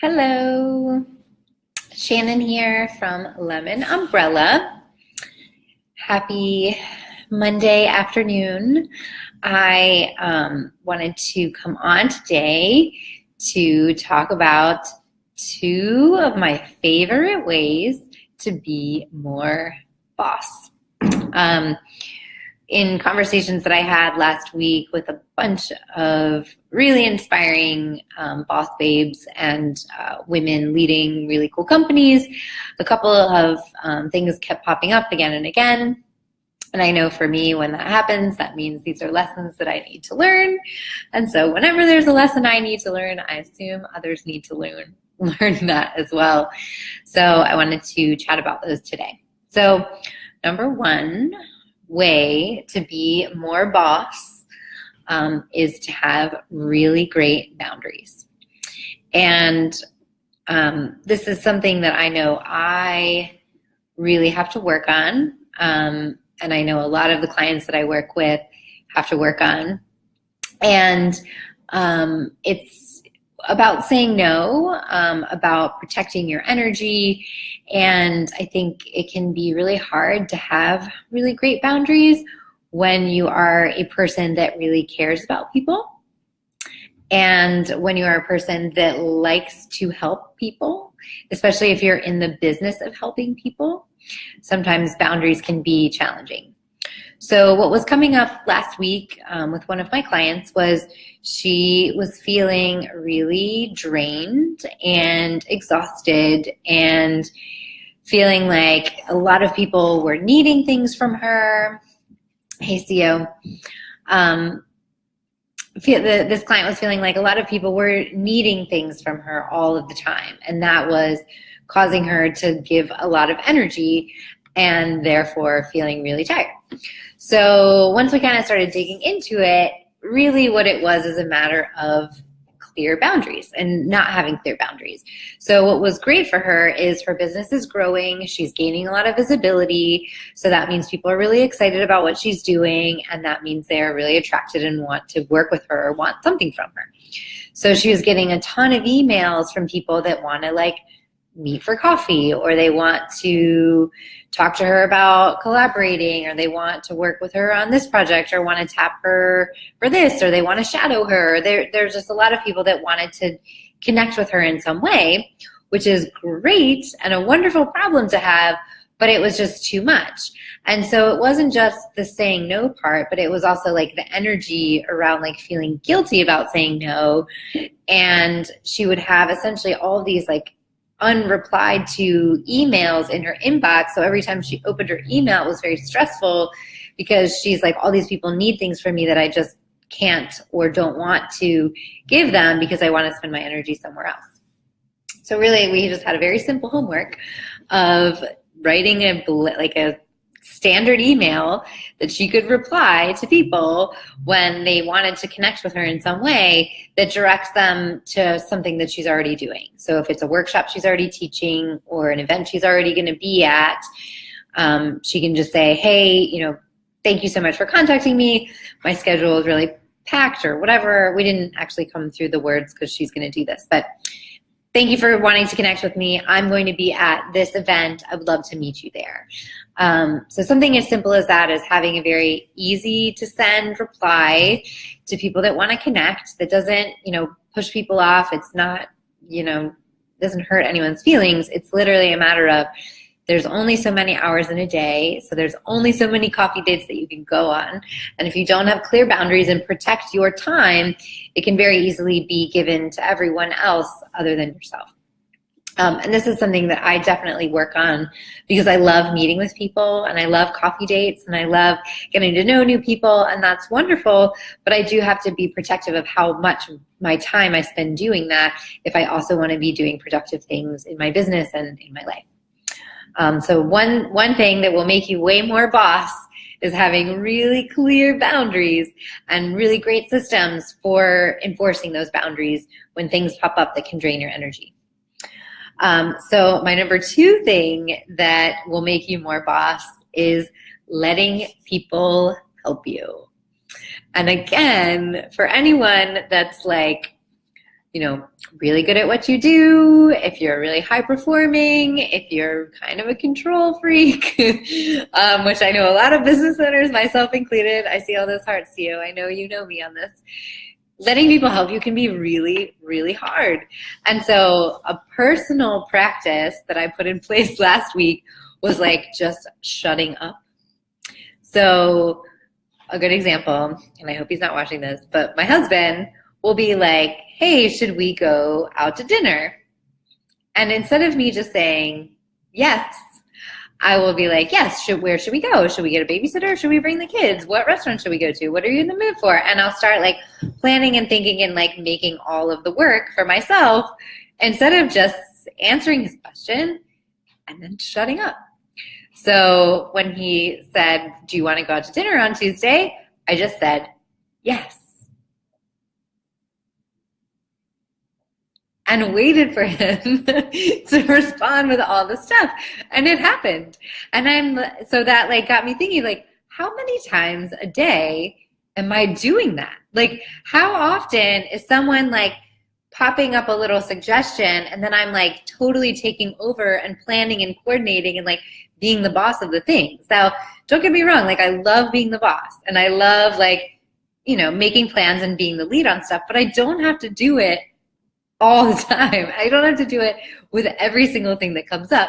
Hello, Shannon here from Lemon Umbrella. Happy Monday afternoon. I wanted to come on today to talk about two of my favorite ways to be more boss. In conversations that I had last week with a bunch of really inspiring boss babes and women leading really cool companies, a couple of things kept popping up again and again. And I know for me, when that happens, that means these are lessons that I need to learn. And so whenever there's a lesson I need to learn, I assume others need to learn that as well. So I wanted to chat about those today. So number one way to be more boss is to have really great boundaries. And this is something that I know I really have to work on. And I know a lot of the clients that I work with have to work on. And it's about saying no, about protecting your energy. And I think it can be really hard to have really great boundaries when you are a person that really cares about people. And when you are a person that likes to help people, especially if you're in the business of helping people, sometimes boundaries can be challenging. So what was coming up last week with one of my clients was she was feeling really drained and exhausted and feeling like a lot of people were needing things from her. Hey, CEO. This client was feeling like a lot of people were needing things from her all of the time, and that was causing her to give a lot of energy and therefore feeling really tired. So once we kind of started digging into it, really what it was is a matter of clear boundaries and not having clear boundaries. So what was great for her is her business is growing. She's gaining a lot of visibility. So that means people are really excited about what she's doing. And that means they're really attracted and want to work with her or want something from her. So she was getting a ton of emails from people that want to meet for coffee, or they want to talk to her about collaborating, or they want to work with her on this project, or want to tap her for this, or they want to shadow her. There's just a lot of people that wanted to connect with her in some way, which is great and a wonderful problem to have, but it was just too much. And so it wasn't just the saying no part, but it was also the energy around feeling guilty about saying no. And she would have essentially all of these unreplied to emails in her inbox. So every time she opened her email, it was very stressful because she's like, all these people need things from me that I just can't or don't want to give them because I want to spend my energy somewhere else. So really, we just had a very simple homework of writing a standard email that she could reply to people when they wanted to connect with her in some way that directs them to something that she's already doing. So if it's a workshop she's already teaching or an event she's already going to be at, she can just say, hey, thank you so much for contacting me. My schedule is really packed or whatever. We didn't actually come through the words because she's going to do this, but thank you for wanting to connect with me. I'm going to be at this event. I would love to meet you there. So something as simple as that is having a very easy to send reply to people that want to connect, that doesn't, push people off. It's not, doesn't hurt anyone's feelings. It's literally a matter of there's only so many hours in a day, so there's only so many coffee dates that you can go on. And if you don't have clear boundaries and protect your time, it can very easily be given to everyone else other than yourself. And this is something that I definitely work on because I love meeting with people and I love coffee dates and I love getting to know new people, and that's wonderful, but I do have to be protective of how much my time I spend doing that if I also want to be doing productive things in my business and in my life. So one thing that will make you way more boss is having really clear boundaries and really great systems for enforcing those boundaries when things pop up that can drain your energy. So my number two thing that will make you more boss is letting people help you. And again, for anyone that's really good at what you do, if you're really high performing, if you're kind of a control freak, which I know a lot of business owners, myself included. I see all those hearts to you. I know you know me on this. Letting people help you can be really, really hard. And so a personal practice that I put in place last week was like just shutting up. So a good example, and I hope he's not watching this, but my husband will be like, hey, should we go out to dinner? And instead of me just saying yes, I will be like, yes, where should we go? Should we get a babysitter? Should we bring the kids? What restaurant should we go to? What are you in the mood for? And I'll start like planning and thinking and like making all of the work for myself instead of just answering his question and then shutting up. So when he said, do you want to go out to dinner on Tuesday? I just said, yes. And waited for him to respond with all the stuff. And it happened. And so that like got me thinking, like, how many times a day am I doing that? Like, how often is someone like popping up a little suggestion and then I'm like totally taking over and planning and coordinating and like being the boss of the things? Now, don't get me wrong, like I love being the boss and I love like, making plans and being the lead on stuff, but I don't have to do it all the time. I don't have to do it with every single thing that comes up.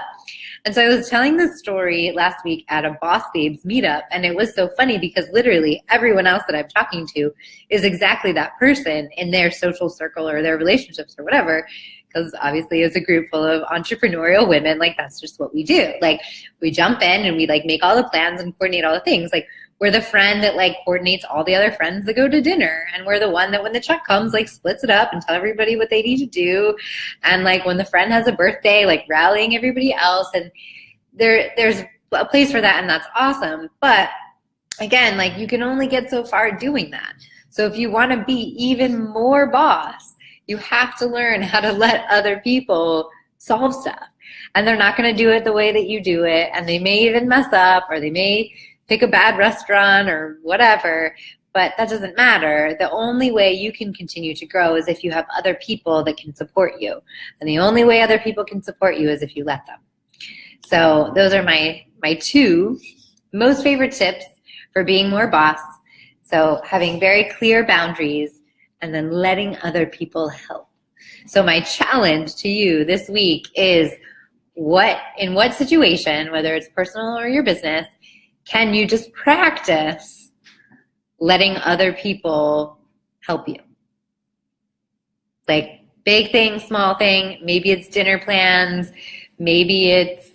And so I was telling this story last week at a Boss Babes meetup, and it was so funny because literally everyone else that I'm talking to is exactly that person in their social circle or their relationships or whatever, because obviously as a group full of entrepreneurial women, like that's just what we do. Like we jump in and we like make all the plans and coordinate all the things. Like we're the friend that like coordinates all the other friends that go to dinner. And we're the one that when the check comes, like splits it up and tell everybody what they need to do. And like when the friend has a birthday, like rallying everybody else. And there's a place for that. And that's awesome. But again, like you can only get so far doing that. So if you want to be even more boss, you have to learn how to let other people solve stuff. And they're not going to do it the way that you do it. And they may even mess up or they may pick a bad restaurant or whatever, but that doesn't matter. The only way you can continue to grow is if you have other people that can support you. And the only way other people can support you is if you let them. So those are my two most favorite tips for being more boss. So having very clear boundaries and then letting other people help. So my challenge to you this week is in what situation, whether it's personal or your business, can you just practice letting other people help you? Like big thing, small thing, maybe it's dinner plans, maybe it's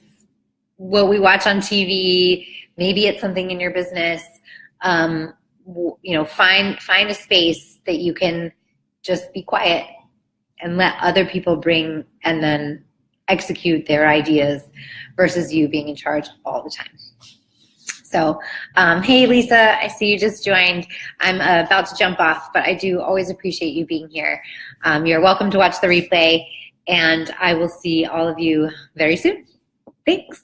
what we watch on TV, maybe it's something in your business. Find a space that you can just be quiet and let other people bring and then execute their ideas versus you being in charge all the time. So, hey, Lisa, I see you just joined. I'm about to jump off, but I do always appreciate you being here. You're welcome to watch the replay, and I will see all of you very soon. Thanks.